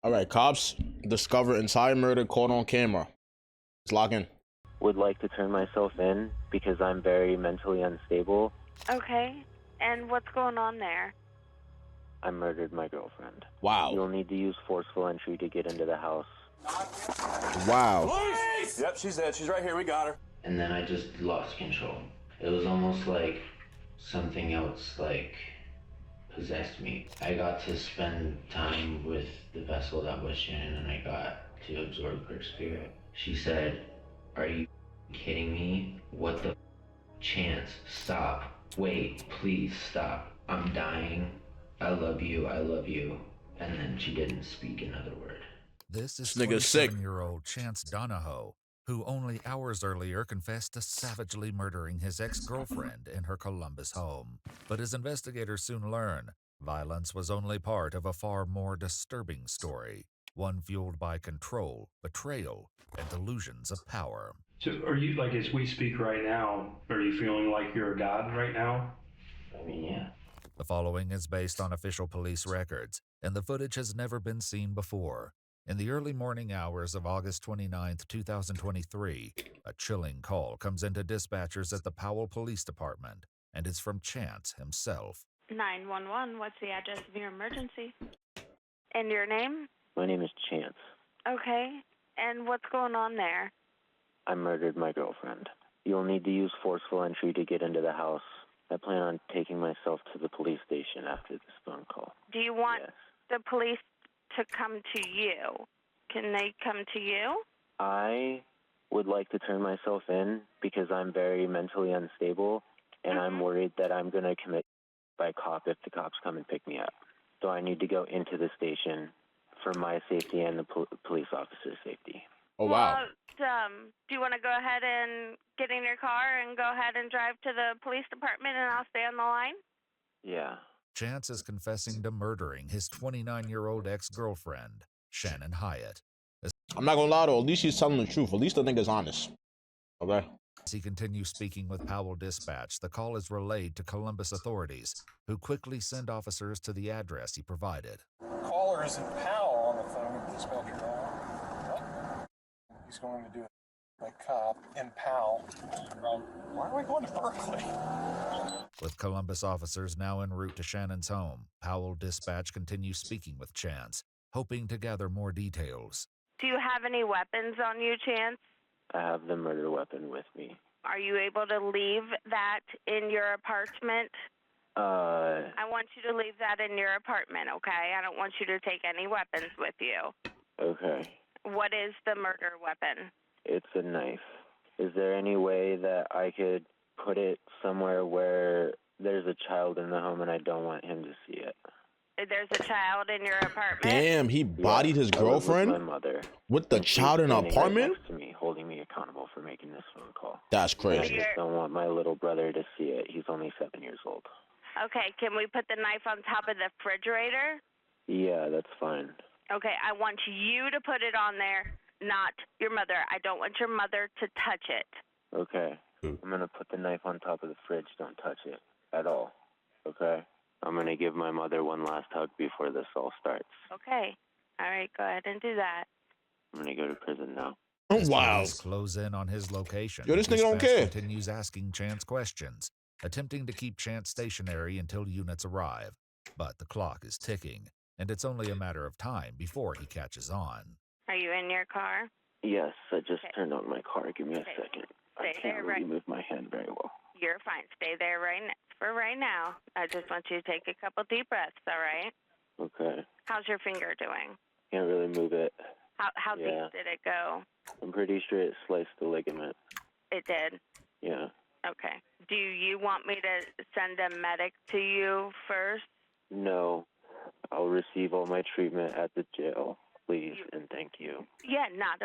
All right, cops discover entire murder caught on camera. Let's log in. Would like to turn myself in because I'm very mentally unstable. Okay. And what's going on there? I murdered my girlfriend. Wow. You'll need to use forceful entry to get into the house. Wow. Police! Yep, she's dead. She's right here. We got her. And then I just lost control. It was almost like something else, like, possessed me. I got to spend time with the vessel that was Shannon, and I got to absorb her spirit. She said, "Are you kidding me? What the Chance, stop. Wait, please stop. I'm dying. I love you. I love you." And then she didn't speak another word. This is This nigga's sick. 27-year-old Chance Donahoe, who only hours earlier confessed to savagely murdering his ex-girlfriend in her Columbus home. But as investigators soon learn, violence was only part of a far more disturbing story, one fueled by control, betrayal, and delusions of power. So are you, like, as we speak right now, are you feeling like you're a god right now? I mean, yeah. The following is based on official police records, and the footage has never been seen before. In the early morning hours of August 29, 2023, a chilling call comes into dispatchers at the Powell Police Department, and it's from Chance himself. 911, what's the address of your emergency? And your name? My name is Chance. Okay. And what's going on there? I murdered my girlfriend. You'll need to use forceful entry to get into the house. I plan on taking myself to the police station after this phone call. Do you want Yes. the police to come to you? Can they come to you? I would like to turn myself in because I'm very mentally unstable, and I'm worried that I'm going to commit by cop if the cops come and pick me up. So I need to go into the station for my safety and the police officer's safety. Oh, wow. Well, do you want to go ahead and get in your car and go ahead and drive to the police department, and I'll stay on the line? Yeah. Chance is confessing to murdering his 29-year-old ex-girlfriend, Shannon Hyatt. I'm not gonna lie though, at least he's telling the truth. At least the nigga's honest. Okay? As he continues speaking with Powell Dispatch, the call is relayed to Columbus authorities, who quickly send officers to the address he provided. Caller is in Powell on the phone with dispatcher. He's going to do it by cop in Powell. Why are we going to Berkeley? With Columbus officers now en route to Shannon's home, Powell Dispatch continues speaking with Chance, hoping to gather more details. Do you have any weapons on you, Chance? I have the murder weapon with me. Are you able to leave that in your apartment? I want you to leave that in your apartment, okay? I don't want you to take any weapons with you. Okay. What is the murder weapon? It's a knife. Is there any way that I could put it somewhere where there's a child in the home and I don't want him to see it? There's a child in your apartment? Damn, he bodied his girlfriend? I live with my mother. With the And she's child in an standing right apartment? next to me, holding me accountable for making this phone call. That's I crazy. just don't want my little brother to see it. He's only 7 years old. Okay, can we put the knife on top of the refrigerator? Yeah, that's fine. Okay, I want you to put it on there, not your mother. I don't want your mother to touch it. Okay. I'm going to put the knife on top of the fridge. Don't touch it at all. Okay? I'm going to give my mother one last hug before this all starts. Okay. All right, go ahead and do that. I'm going to go to prison now. Oh, As wow. police close in on his location, Yo, this nigga don't Dispatch care. continues asking Chance questions, attempting to keep Chance stationary until units arrive. But the clock is ticking, and it's only a matter of time before he catches on. Are you in your car? Yes, I just Okay. turned on my car. Give me a Okay. second. Stay I there, can't really right? move my hand very well. You're fine. Stay there for right now. I just want you to take a couple deep breaths, all right? Okay. How's your finger doing? Can't really move it. How Yeah. deep did it go? I'm pretty sure it sliced the ligament. It did. Yeah. Okay. Do you want me to send a medic to you first? No. I'll receive all my treatment at the jail, please, and thank you. Yeah, not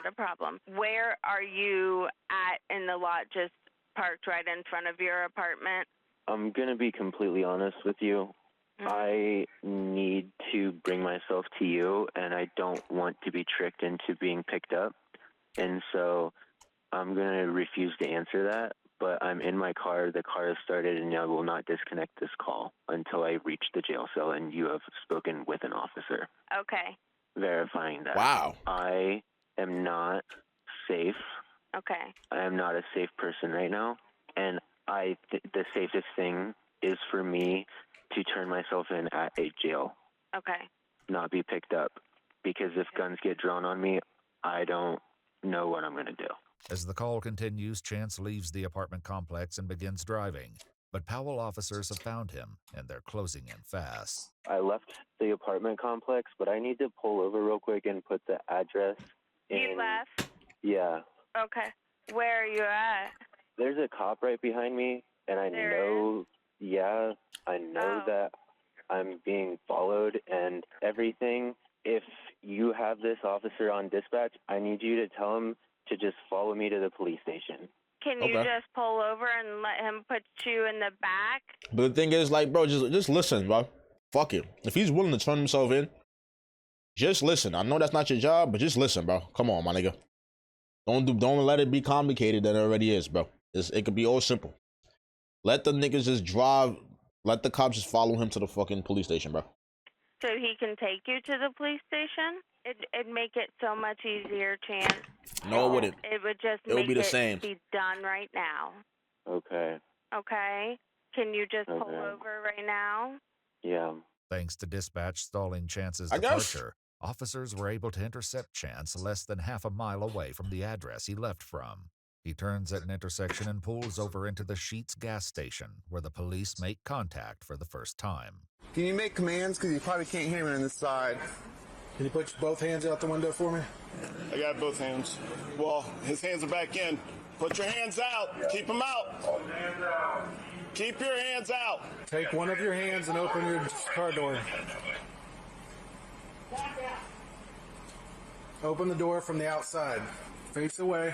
a problem. Where are you at in the lot? Just parked right in front of your apartment? I'm going to be completely honest with you. I need to bring myself to you, and I don't want to be tricked into being picked up. And so I'm going to refuse to answer that, but I'm in my car. The car has started, and I will not disconnect this call until I reach the jail cell and you have spoken with an officer. Okay. verifying that. Wow. I am not safe. Okay. I am not a safe person right now, and the safest thing is for me to turn myself in at a jail. Okay. Not be picked up, because if guns get drawn on me, I don't know what I'm going to do. As the call continues, Chance leaves the apartment complex and begins driving. But Powell officers have found him, and they're closing in fast. I left the apartment complex, but I need to pull over real quick and put the address in. You left? Yeah. Okay. Where are you at? There's a cop right behind me, and I know that I'm being followed and everything. If you have this officer on dispatch, I need you to tell him to just follow me to the police station. Can you just pull over and let him put you in the back? But the thing is, like, bro, just listen, bro. Fuck it. If he's willing to turn himself in, just listen. I know that's not your job, but just listen, bro. Come on, my nigga. Don't let it be complicated than it already is, bro. It could be all simple. Let the niggas just drive. Let the cops just follow him to the fucking police station, bro. So he can take you to the police station? It'd make it so much easier, Chance. No, it wouldn't. It would just It would be the same. be done right now. Okay. Okay? Can you just pull over right now? Yeah. Thanks to dispatch stalling Chance's departure, officers were able to intercept Chance less than half a mile away from the address he left from. He turns at an intersection and pulls over into the Sheetz gas station, where the police make contact for the first time. Can you make commands? Because you probably can't hear me on this side. Can you put both hands out the window for me? I got both hands. Well, his hands are back in. Put your hands out. Keep them out. Keep your hands out. Take one of your hands and open your car door. Open the door from the outside. Face away.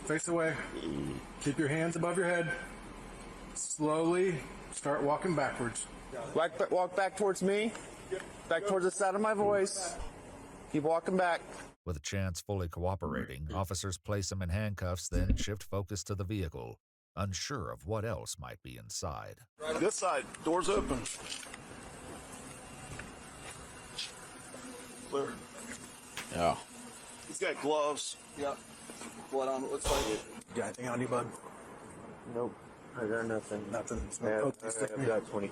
Face away. Keep your hands above your head. Slowly start walking backwards. Walk back towards me. Back towards the sound of my voice. Keep walking back. With Chance fully cooperating, officers place him in handcuffs, then shift focus to the vehicle, unsure of what else might be inside. This side, doors open. Clear. Yeah. He's got gloves. Yep. Blood on it looks like it. Got anything on you, bud? Nope. I got nothing. Nothing. I've got $25 in my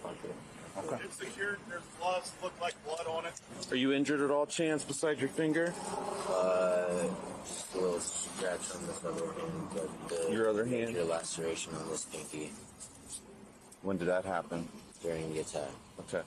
pocket. Okay. It's secured. There's gloves. Look like blood on it. Are you injured at all, Chance, besides your finger? Just a little scratch on this other hand, but your other hand? Your laceration on this pinky. When did that happen? During the attack. Okay.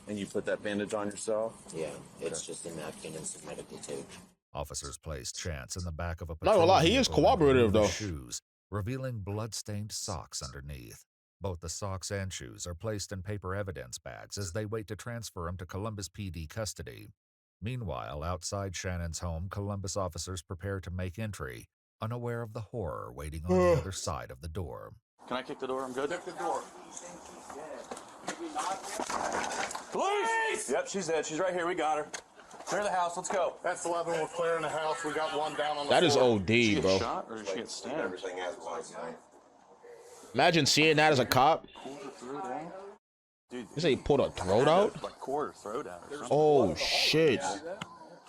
And you put that bandage on yourself? Yeah, it's just a napkin and some medical tape. Officers place Chance in the back of a Not gonna lie, he is vehicle and cooperative, remove his though. shoes, revealing blood-stained socks underneath. Both the socks and shoes are placed in paper evidence bags as they wait to transfer him to Columbus PD custody. Meanwhile, outside Shannon's home, Columbus officers prepare to make entry, unaware of the horror waiting on the other side of the door. Can I kick the door? I'm good. Kick the door. Police! Yep, she's dead. She's right here. We got her. Clear the house. Let's go. That's 11. We're clearing the house. We got one down on the That is floor. OD, bro. Shot or did she get stabbed? Everything has one. Imagine seeing that as a cop. Pulled her throat out? Dude, You say he pulled a throat out? like quarter throat out or something. Oh, shit.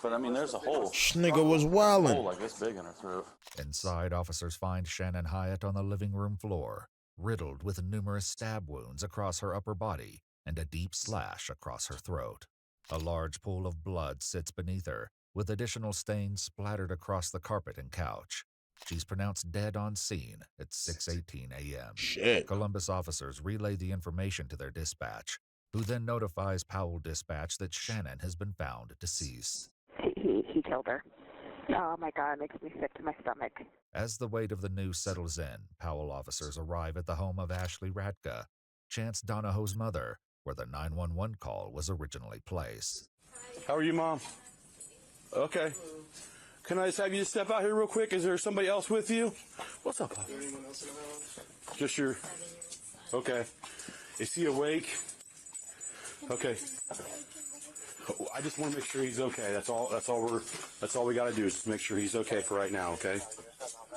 But I mean, there's a hole. This nigga was Hole wildin'. like this big in her throat. Inside, officers find Shannon Hyatt on the living room floor, riddled with numerous stab wounds across her upper body and a deep slash across her throat. A large pool of blood sits beneath her, with additional stains splattered across the carpet and couch. She's pronounced dead on scene at 6:18 a.m. Shit. Columbus officers relay the information to their dispatch, who then notifies Powell Dispatch that Shannon has been found deceased. He killed her. Oh my God, it makes me sick to my stomach. As the weight of the news settles in, Powell officers arrive at the home of Ashley Ratka, Chance Donahoe's mother, where the 911 call was originally placed. How are you, Mom? Okay. Can I just have you step out here real quick? Is there somebody else with you? What's up, Pop? Just your... Okay. Is he awake? Okay. I just want to make sure he's okay. That's all we got to do is just make sure he's okay for right now, okay?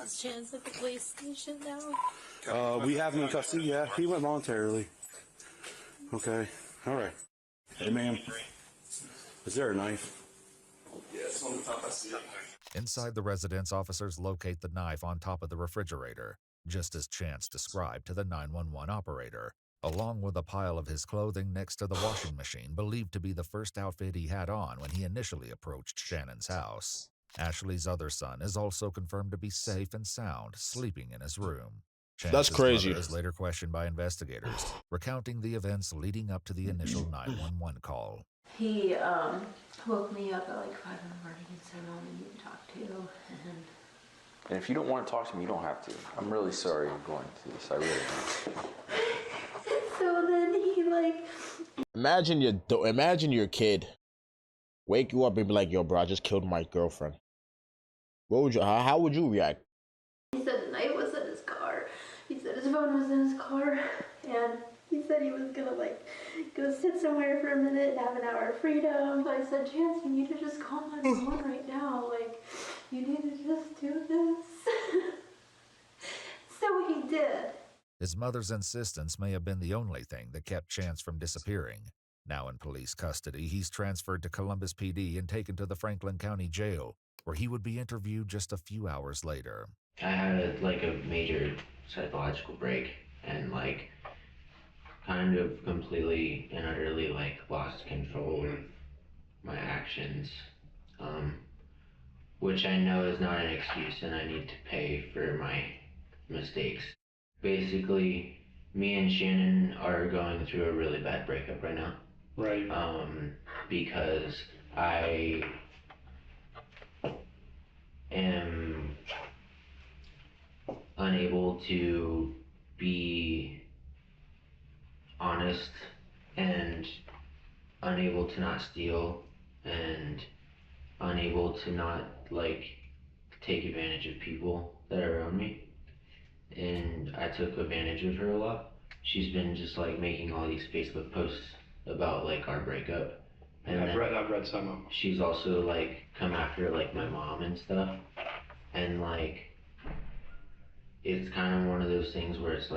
Is Chance at the police station now? We have him in custody, yeah. He went voluntarily. Okay. All right. Hey, ma'am. Is there a knife? Yes, on the top, I see it. Inside the residence, officers locate the knife on top of the refrigerator, just as Chance described to the 911 operator, along with a pile of his clothing next to the washing machine, believed to be the first outfit he had on when he initially approached Shannon's house. Ashley's other son is also confirmed to be safe and sound, sleeping in his room. That's Chance's crazy. mother is later questioned by investigators, recounting the events leading up to the initial 911 call. He woke me up at like 5 in the morning and said, Mom, I need to talk to you. And if you don't want to talk to me, you don't have to. I'm really sorry you're going through this. I really am. So then he like... Imagine your kid wake you up and be like, yo, bro, I just killed my girlfriend. How would you react? He said the knife was in his car. He said his phone was in his car. And he said he was gonna like go sit somewhere for a minute and have an hour of freedom. So I said, Chance, you need to just call 911 right now. Like, you need to just do this. So he did. His mother's insistence may have been the only thing that kept Chance from disappearing. Now in police custody, he's transferred to Columbus PD and taken to the Franklin County Jail, where he would be interviewed just a few hours later. I had a major psychological break and kind of completely and utterly lost control of my actions, which I know is not an excuse and I need to pay for my mistakes. Basically, me and Shannon are going through a really bad breakup right now. Right. Because I am unable to be honest and unable to not steal and unable to not take advantage of people that are around me. And I took advantage of her a lot. She's been just making all these Facebook posts about our breakup. And I've read some of them. She's also come after my mom and stuff. And it's kind of one of those things where it's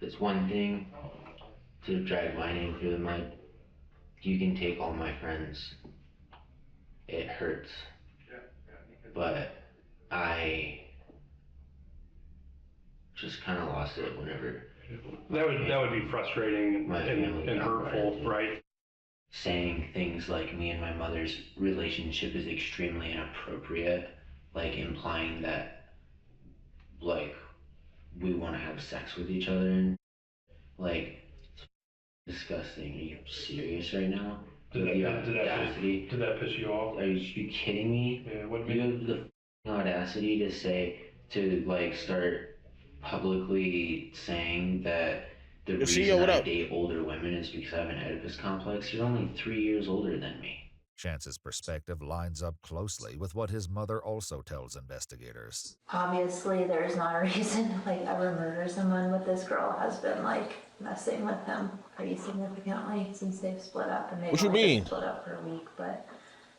it's one thing to drag my name through the mud. You can take all my friends. It hurts. But I just kind of lost it whenever. That would be frustrating and hurtful, right? Saying things like me and my mother's relationship is extremely inappropriate, implying that we want to have sex with each other, and it's disgusting. Are you serious right now? Did that piss you off? Are you kidding me? Yeah, what do you have the audacity to start publicly saying that the reason I date older women is because I have an Oedipus complex. You're only 3 years older than me. Chance's perspective lines up closely with what his mother also tells investigators. Obviously, there's not a reason to ever murder someone, but this girl has been messing with him pretty significantly since they've split up, and they've only been split up for a week. But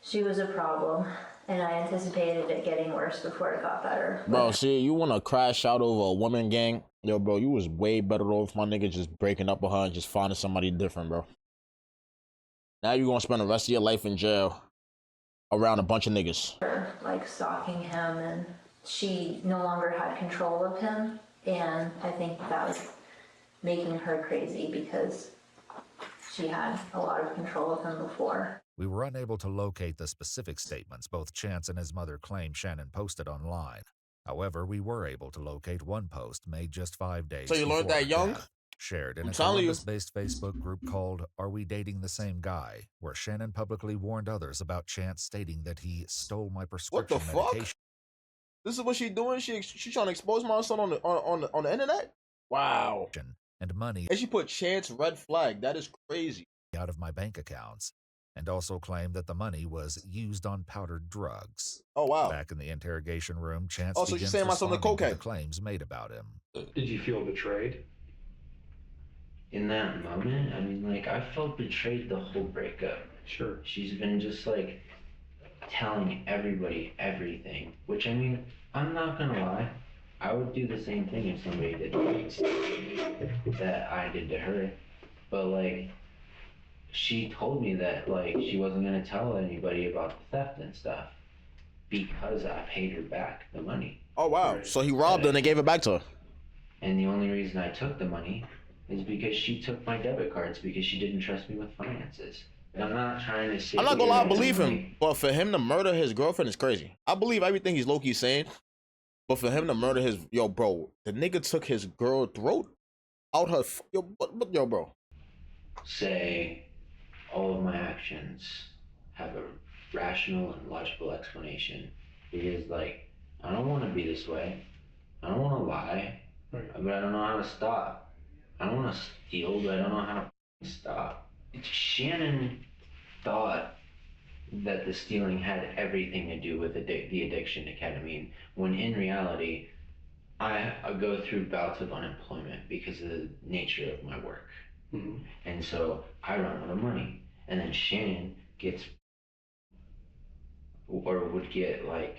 she was a problem, and I anticipated it getting worse before it got better. Bro, see, you want to crash out over a woman gang? Yo, bro, you was way better off, my nigga, just breaking up with her and just finding somebody different, bro. Now you're gonna spend the rest of your life in jail around a bunch of niggas. Stalking him, and she no longer had control of him, and I think that was making her crazy because she had a lot of control of him before. We were unable to locate the specific statements both Chance and his mother claim Shannon posted online. However, we were able to locate one post made just 5 days. So you learned that young? Shared in a Columbus-based Facebook group called Are We Dating the Same Guy?, where Shannon publicly warned others about Chance, stating that he stole my prescription medication. This is what she doing? She trying to expose my son on the internet? Wow. And money. And she put Chance red flag. That is crazy. Out of my bank accounts, and also claimed that the money was used on powdered drugs. Oh wow. Back in the interrogation room, Chance so she's saying my son the cocaine. The claims made about him. Did you feel betrayed? In that moment, I felt betrayed the whole breakup. Sure. She's been just telling everybody everything, which I'm not gonna lie, I would do the same thing if somebody did that I did to her. But she told me that like she wasn't gonna tell anybody about the theft and stuff because I paid her back the money. Oh wow! So he robbed her and they gave it back to her. And the only reason I took the money is because she took my debit cards because she didn't trust me with finances. And I'm not trying to say. I'm not gonna lie, I believe him, but for him to murder his girlfriend is crazy. I believe everything he's low-key saying, but for him to murder his bro, the nigga took his girl throat out her yo bro. Say all of my actions have a rational and logical explanation because like I don't want to be this way. I don't want to lie, but I don't know how to stop. I don't want to steal, but I don't know how to stop. Shannon thought that the stealing had everything to do with the addiction to ketamine, when in reality, I go through bouts of unemployment because of the nature of my work. Mm-hmm. And so I run out of money. And then Shannon gets, or would get like,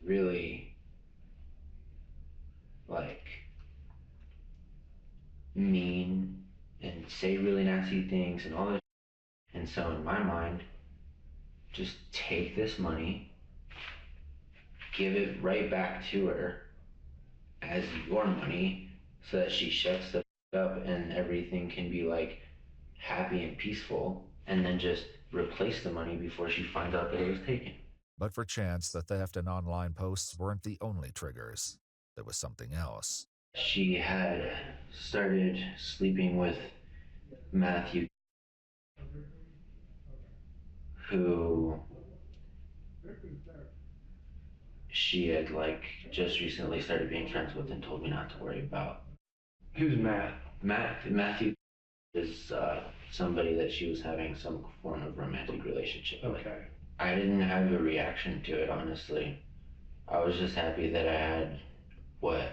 really, like, mean and say really nasty things and all that. And so in my mind, just take this money, give it right back to her as your money so that she shuts the up and everything can be like happy and peaceful, and then just replace the money before she finds out that it was taken. But for Chance, the theft and online posts weren't the only triggers. There was something else. She had started sleeping with Matthew, who she had like just recently started being friends with and told me not to worry about. Who's Matt? Matthew is somebody that she was having some form of romantic relationship with. Okay. I didn't have a reaction to it, honestly. I was just happy that I had what?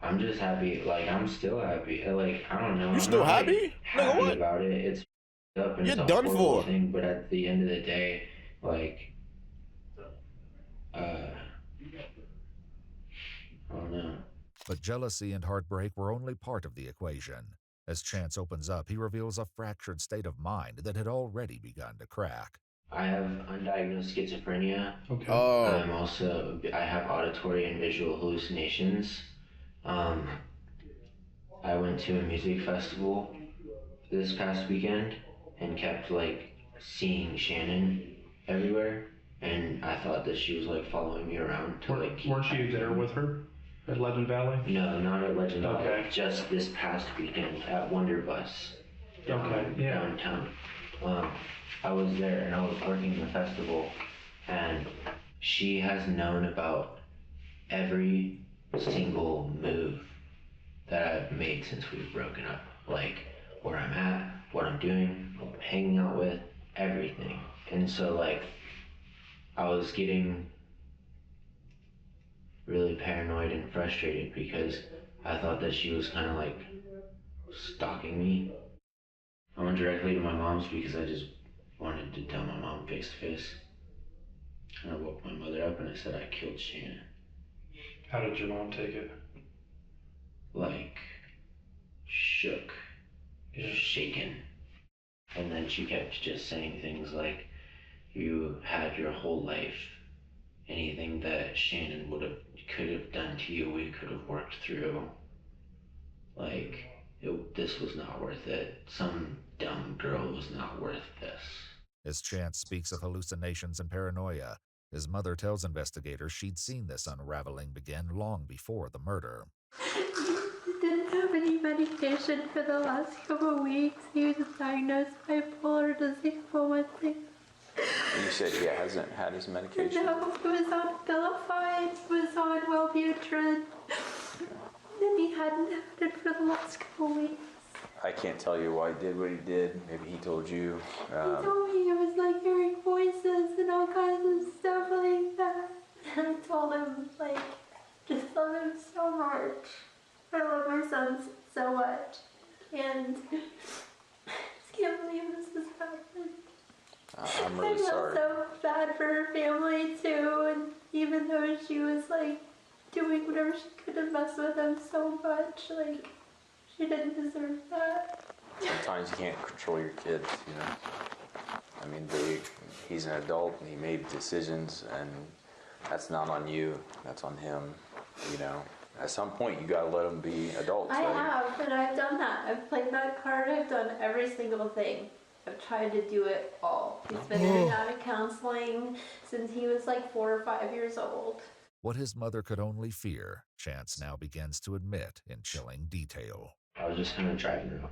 I'm just happy, like, I'm still happy. Like, I don't know. You still happy? Like, happy about it. It's up and You're it's a done horrible for. thing, but at the end of the day, like, I don't know. But jealousy and heartbreak were only part of the equation. As Chance opens up, he reveals a fractured state of mind that had already begun to crack. I have undiagnosed schizophrenia. Okay. Oh. I have auditory and visual hallucinations. I went to a music festival this past weekend and kept like seeing Shannon everywhere, and I thought that she was like following me around to like. Weren't you there with her at Legend Valley? No, not at Legend Valley. Okay. Just this past weekend at Wonder Bus. Downtown. I was there and I was working the festival, and she has known about every single move that I've made since we've broken up. Like where I'm at, what I'm doing, who I'm hanging out with, everything. And so like I was getting really paranoid and frustrated because I thought that she was kind of like stalking me. I went directly to my mom's because I just wanted to tell my mom face to face. And I woke my mother up and I said I killed Shannon. How did your mom take it? Like, shook, shaken. And then she kept just saying things like, you had your whole life. Anything that Shannon could have done to you, we could have worked through. Like, this was not worth it. Some dumb girl was not worth this. As Chance speaks of hallucinations and paranoia, his mother tells investigators she'd seen this unraveling begin long before the murder. He didn't have any medication for the last couple of weeks. He was diagnosed bipolar disease for one thing. You said he hasn't had his medication? No, he was on Abilify, he was on Wellbutrin, and he hadn't had it for the last couple of weeks. I can't tell you why he did what he did. Maybe he told you. He told me it was like hearing voices and all kinds of stuff like that. And I told him, like, just love him so much. I love my son so much. And I just can't believe this has happened. I'm really sorry. I feel so bad for her family too, and even though she was like doing whatever she could to mess with him so much, like she didn't deserve that. Sometimes you can't control your kids, you know. I mean, he's an adult and he made decisions, and that's not on you, that's on him, you know. At some point, you gotta let them be adults, I right? have, and I've done that. I've played that card. I've done every single thing. I've tried to do it all. He's been in and out of counseling since he was like 4 or 5 years old. What his mother could only fear, Chance now begins to admit in chilling detail. I was just kind of driving around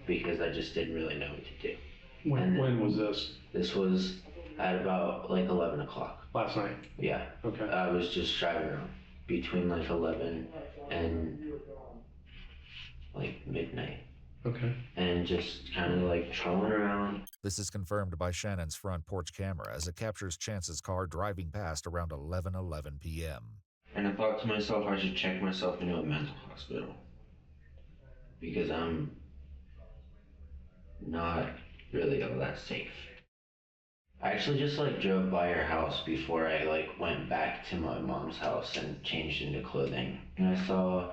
because I just didn't really know what to do. When was this? This was at about like 11 o'clock. Last night? Yeah. Okay. I was just driving around between like 11 and like midnight. Okay. And just kind of like trolling around. This is confirmed by Shannon's front porch camera as it captures Chance's car driving past around 11:11 p.m. And I thought to myself I should check myself into a mental hospital because I'm not really all that safe. I actually just like drove by her house before I like went back to my mom's house and changed into clothing. And I saw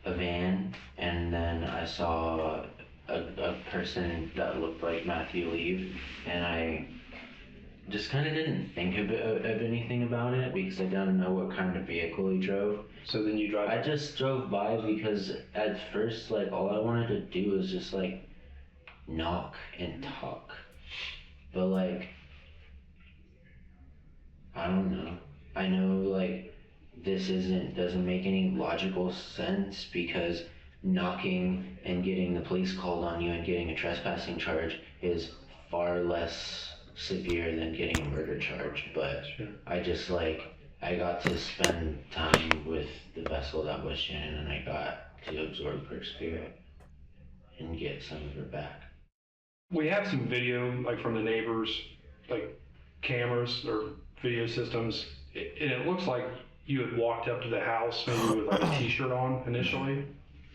a van, and then I saw a person that looked like Matthew leave, and I just kind of didn't think of anything about it because I didn't know what kind of vehicle he drove. So then you drive? I just drove by because at first, like, all I wanted to do was just like knock and talk, but like, I don't know. I know like this doesn't make any logical sense because knocking and getting the police called on you and getting a trespassing charge is far less severe than getting a murder charge. But sure. I got to spend time with the vessel that was Shannon, and I got to absorb her spirit and get some of her back. We have some video, like from the neighbors, like cameras or video systems, and it looks like you had walked up to the house maybe with like a t-shirt on initially.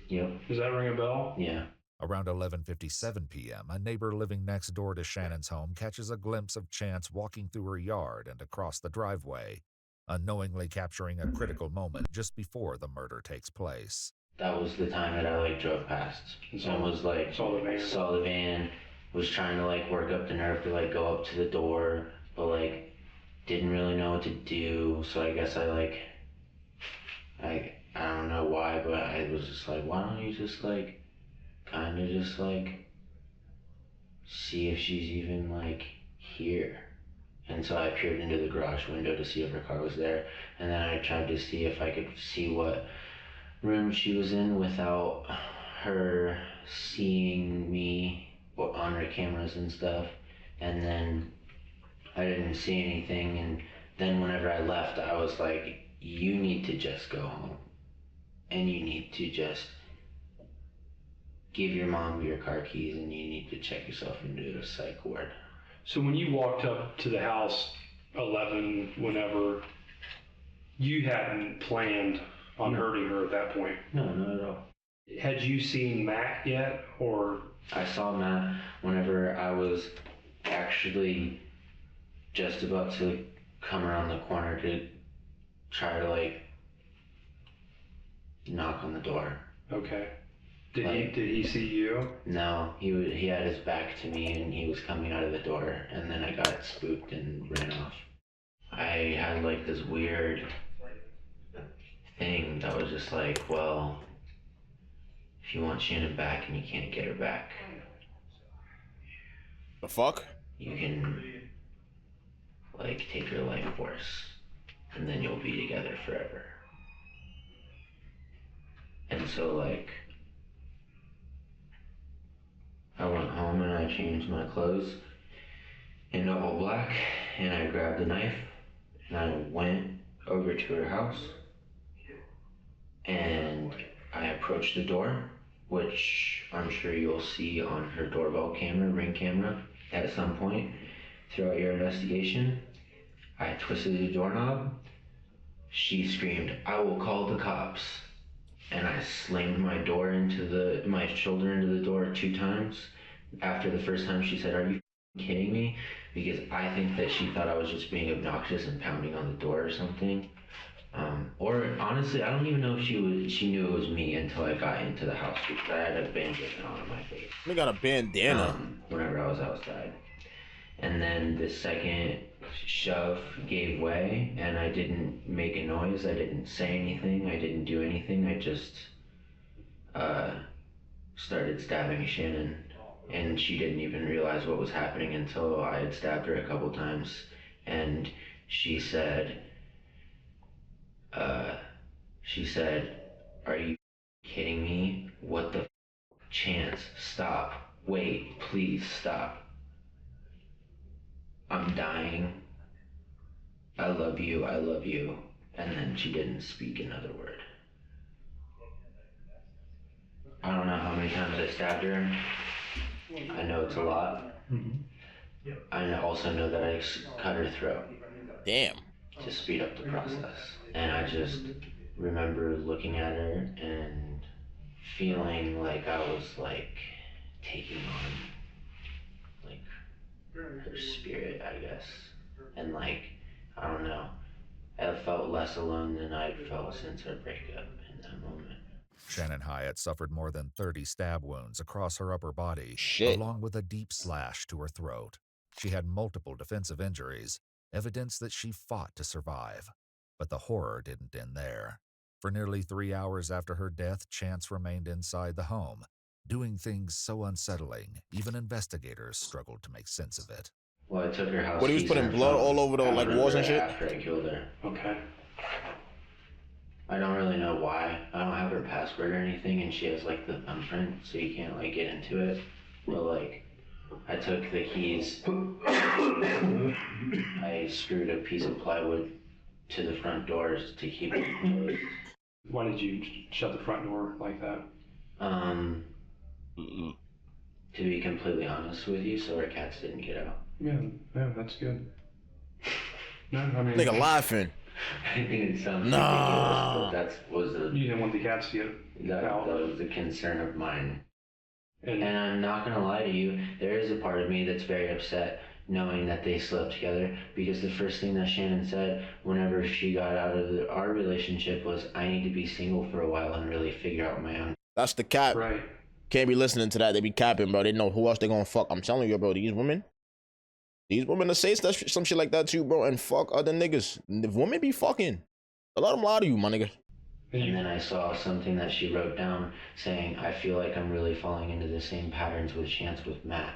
Yep. Does that ring a bell? Yeah. Around 11:57 p.m., a neighbor living next door to Shannon's home catches a glimpse of Chance walking through her yard and across the driveway, unknowingly capturing a critical moment just before the murder takes place. That was the time that I like drove past. And was like saw the van, was trying to like work up the nerve to like go up to the door, but like didn't really know what to do. So I guess I don't know why, but I was just like, why don't you just like kind of just like see if she's even like here. And so I peered into the garage window to see if her car was there, and then I tried to see if I could see what room she was in without her seeing me on her cameras and stuff. And then I didn't see anything, and then whenever I left, I was like, you need to just go home, and you need to just give your mom your car keys, and you need to check yourself into a psych ward. So when you walked up to the house 11, whenever, you hadn't planned on hurting her at that point? No, not at all. Had you seen Matt yet, or? I saw Matt whenever I was actually just about to come around the corner to try to like knock on the door. Okay. Did he see you? No, he had his back to me and he was coming out of the door, and then I got spooked and ran off. I had like this weird thing that was just like, well, if you want Shannon back and you can't get her back, the fuck? You can like take her life force, and then you'll be together forever. And so like, I went home and I changed my clothes into all black, and I grabbed a knife and I went over to her house, and I approached the door, which I'm sure you'll see on her doorbell camera, Ring camera, at some point throughout your investigation. I twisted the doorknob. She screamed, "I will call the cops." And I slammed my shoulder into the door 2 times. After the first time, she said, "Are you kidding me?" Because I think that she thought I was just being obnoxious and pounding on the door or something. Or honestly, I don't even know if she knew it was me until I got into the house because I had a bandana on my face. We got a bandana. Whenever I was outside. And then the second shove gave way and I didn't make a noise. I didn't say anything. I didn't do anything. I just started stabbing Shannon. And she didn't even realize what was happening until I had stabbed her a couple times. And she said, "Are you kidding me? What the Chance, stop. Wait, please stop. I'm dying. I love you, I love you." And then she didn't speak another word. I don't know how many times I stabbed her. I know it's a lot. I also know that I cut her throat. Damn. To speed up the process. And I just remember looking at her and feeling like I was like taking on like her spirit, I guess. And like, I don't know, I felt less alone than I'd felt since our breakup in that moment. Shannon Hyatt suffered more than 30 stab wounds across her upper body, along with a deep slash to her throat. She had multiple defensive injuries, evidence that she fought to survive. But the horror didn't end there. For nearly 3 hours after her death, Chance remained inside the home, doing things so unsettling, even investigators struggled to make sense of it. Well, I took her house. What, he was putting blood all over the like walls and shit? After I killed her. Okay. I don't really know why. I don't have her password or anything, and she has like the thumbprint, so you can't like get into it. But like, I took the keys. I screwed a piece of plywood to the front doors to keep it closed. Why did you shut the front door like that? To be completely honest with you, so our cats didn't get out. Yeah, that's good. No, I mean, Nigga laughing. I think it sounds nah. ridiculous, but you didn't want the cats to get out. That was a concern of mine. And I'm not gonna lie to you, there is a part of me that's very upset knowing that they slept together, because the first thing that Shannon said whenever she got out of our relationship was, "I need to be single for a while and really figure out my own." That's the cap. Right. Can't be listening to that. They be capping, bro. They know who else they gonna fuck. I'm telling you, bro. These women that say some shit like that too, bro, and fuck other niggas. The women be fucking. A lot of them lie to you, my nigga. And then I saw something that she wrote down saying, "I feel like I'm really falling into the same patterns with Chance with Matt,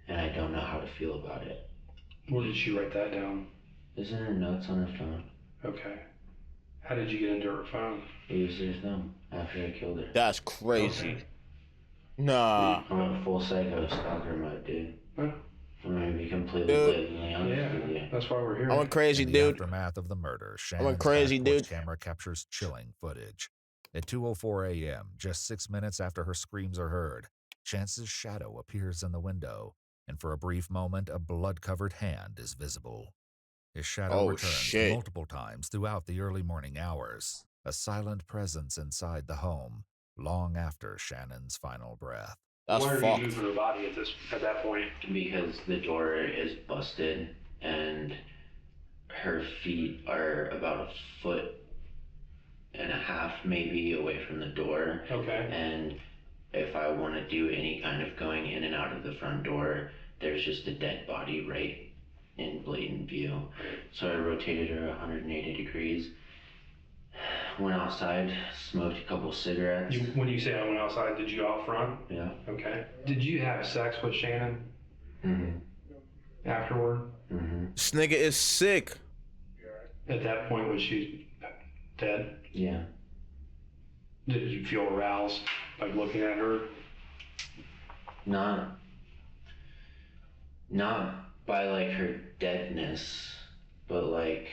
and I don't know how to feel about it." Where did she write that down? It's in her notes on her phone. Okay. How did you get into her phone? I used her thumb after I killed her. That's crazy. Okay. Nah. I'm a full psycho stalker mode, dude. Huh? I'm gonna be completely blatantly honest with you. That's why we're here. I went crazy, In dude. the aftermath of the murder, Shannon's went crazy, back porch dude. camera captures chilling footage. At 2:04 a.m., just 6 minutes after her screams are heard, Chance's shadow appears in the window, and for a brief moment, a blood-covered hand is visible. His shadow returns multiple times throughout the early morning hours, a silent presence inside the home, long after Shannon's final breath. That's Why are fucked. you moving her body at that point? Because the door is busted and her feet are about 1.5 feet maybe away from the door. Okay. And if I want to do any kind of going in and out of the front door, there's just a dead body right in blatant view. So I rotated her 180 degrees. Went outside, smoked a couple cigarettes. When you say I went outside, did you go out front? Yeah. Okay. Did you have sex with Shannon? Mm-hmm. Afterward? Mm-hmm. This nigga is sick. At that point, was she dead? Yeah. Did you feel aroused, like looking at her? Not by like her deadness, but like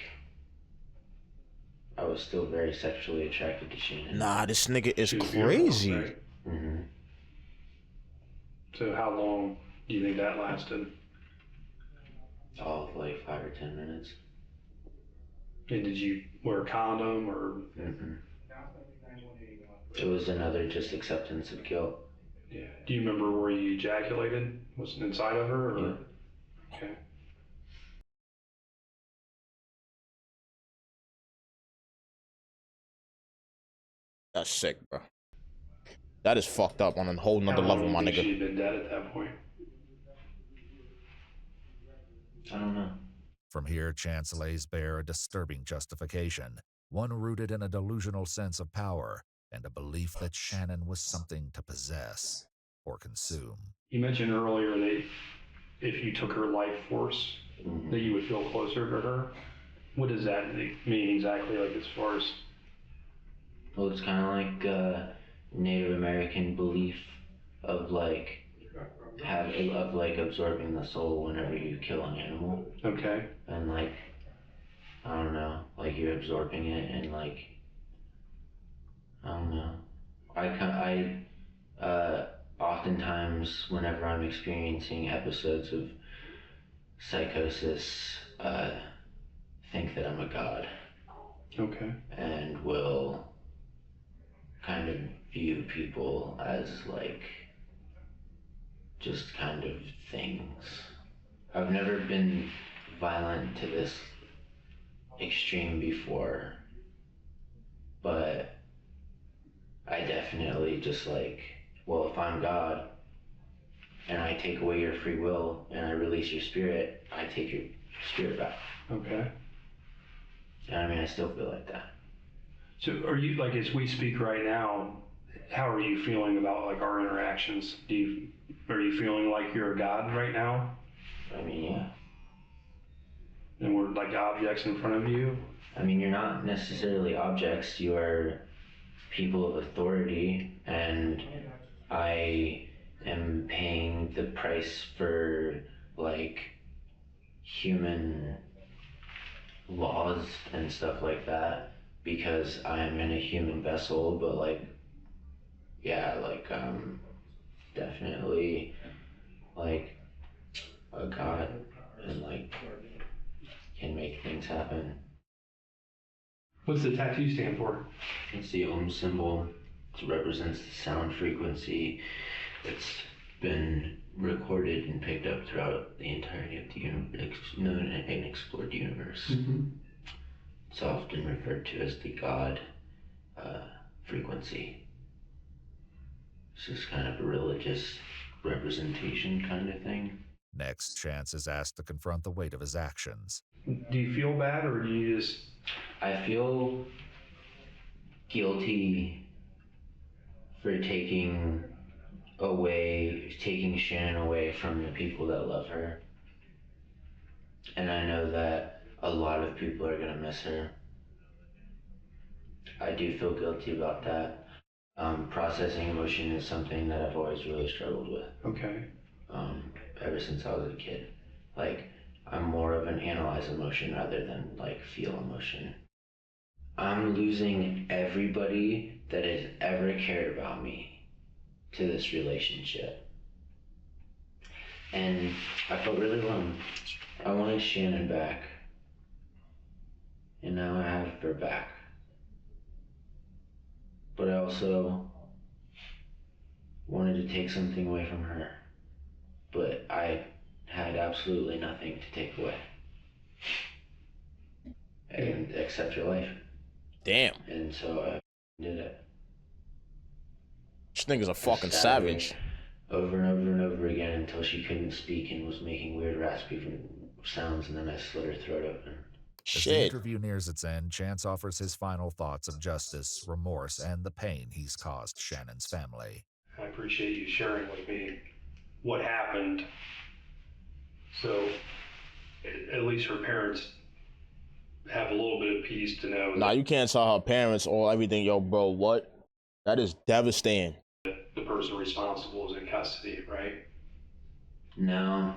I was still very sexually attracted to Shannon. Nah, this nigga is crazy. Right? Mm-hmm. So how long do you think that lasted? All of like 5 or 10 minutes. And did you wear a condom or? Mm-hmm. It was another just acceptance of guilt. Yeah. Do you remember where you ejaculated? Was it inside of her? Or? Yeah. Okay. That's sick, bro. That is fucked up on a whole nother How level, long my do you think nigga. she'd been dead at that point? I don't know. From here, Chance lays bare a disturbing justification, one rooted in a delusional sense of power and a belief that Shannon was something to possess or consume. You mentioned earlier that if you took her life force, that you would feel closer to her. What does that mean exactly, like as far as? Well, it's kind of like Native American belief of like absorbing the soul whenever you kill an animal. Okay. And like, I don't know, like you're absorbing it and like, I don't know. I oftentimes whenever I'm experiencing episodes of psychosis, think that I'm a god. Okay. And will kind of view people as like just kind of things. I've never been violent to this extreme before, but I definitely just like, well, if I'm God and I take away your free will and I release your spirit, I take your spirit back. Okay. And I mean, I still feel like that. So are you, like, as we speak right now, how are you feeling about like our interactions? Are you feeling like you're a god right now? I mean, yeah. And we're like objects in front of you? I mean, you're not necessarily objects, you are people of authority, and I am paying the price for like human laws and stuff like that because I am in a human vessel, but like, yeah, like definitely like a god and like can make things happen. What's the tattoo stand for? It's the Om symbol. It represents the sound frequency that's been recorded and picked up throughout the entirety of the known and explored universe. Mm-hmm. It's often referred to as the God frequency. It's just kind of a religious representation kind of thing. Next, Chance is asked to confront the weight of his actions. Do you feel bad, or do you just... I feel guilty for taking Shannon away from the people that love her. And I know that a lot of people are gonna miss her. I do feel guilty about that. Processing emotion is something that I've always really struggled with. Okay. Ever since I was a kid. Like, I'm more of an analyze emotion rather than like feel emotion. I'm losing everybody that has ever cared about me to this relationship. And I felt really alone. I wanted Shannon back. And now I have her back. But I also wanted to take something away from her. But I had absolutely nothing to take away. And except your life. Damn. And so I did it. This nigga's a fucking savage. Over and over and over again until she couldn't speak and was making weird raspy sounds, and then I slit her throat open. As the interview nears its end, Chance offers his final thoughts of justice, remorse, and the pain he's caused Shannon's family. I appreciate you sharing with me what happened. So at least her parents have a little bit of peace to know. Nah, you can't tell her parents or everything, yo, bro. What? That is devastating. The person responsible is in custody, right? No.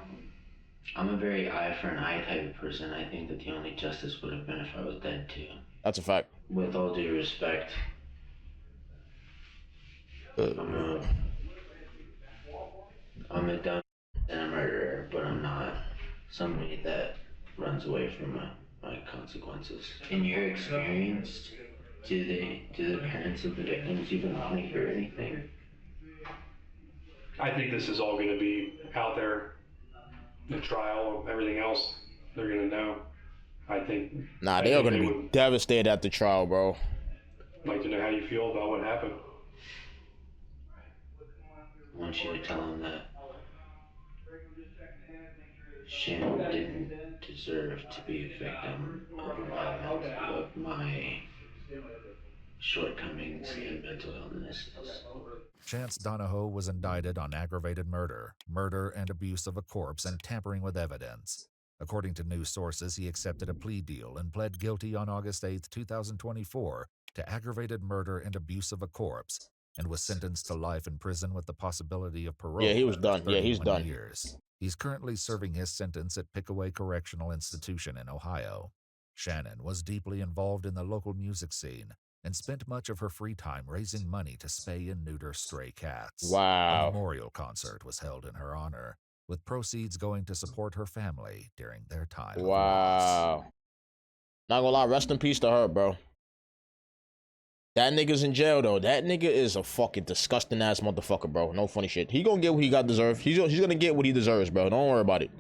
I'm a very eye for an eye type of person. I think that the only justice would have been if I was dead too. That's a fact. With all due respect, I'm a dumb and a murderer, but I'm not somebody that runs away from my consequences. In your experience, do the parents of the victims even want to hear anything? I think this is all going to be out there. The trial, everything else, they're going to know. I think. Nah, they are going to be devastated at the trial, bro. I'd like to know how you feel about what happened. I want you to tell him that Shannon didn't deserve to be a victim of my shortcomings and mental illnesses. Chance Donahoe was indicted on aggravated murder, murder and abuse of a corpse, and tampering with evidence. According to news sources, he accepted a plea deal and pled guilty on August 8, 2024, to aggravated murder and abuse of a corpse, and was sentenced to life in prison with the possibility of parole. Yeah, he was done. Yeah, he's done. Years. He's currently serving his sentence at Pickaway Correctional Institution in Ohio. Shannon was deeply involved in the local music scene and spent much of her free time raising money to spay and neuter stray cats. Wow. A memorial concert was held in her honor, with proceeds going to support her family during their time of loss. Not gonna lie, rest in peace to her, bro. That nigga's in jail, though. That nigga is a fucking disgusting ass motherfucker, bro. No funny shit. He gonna get what he got deserved. He's gonna get what he deserves, bro. Don't worry about it.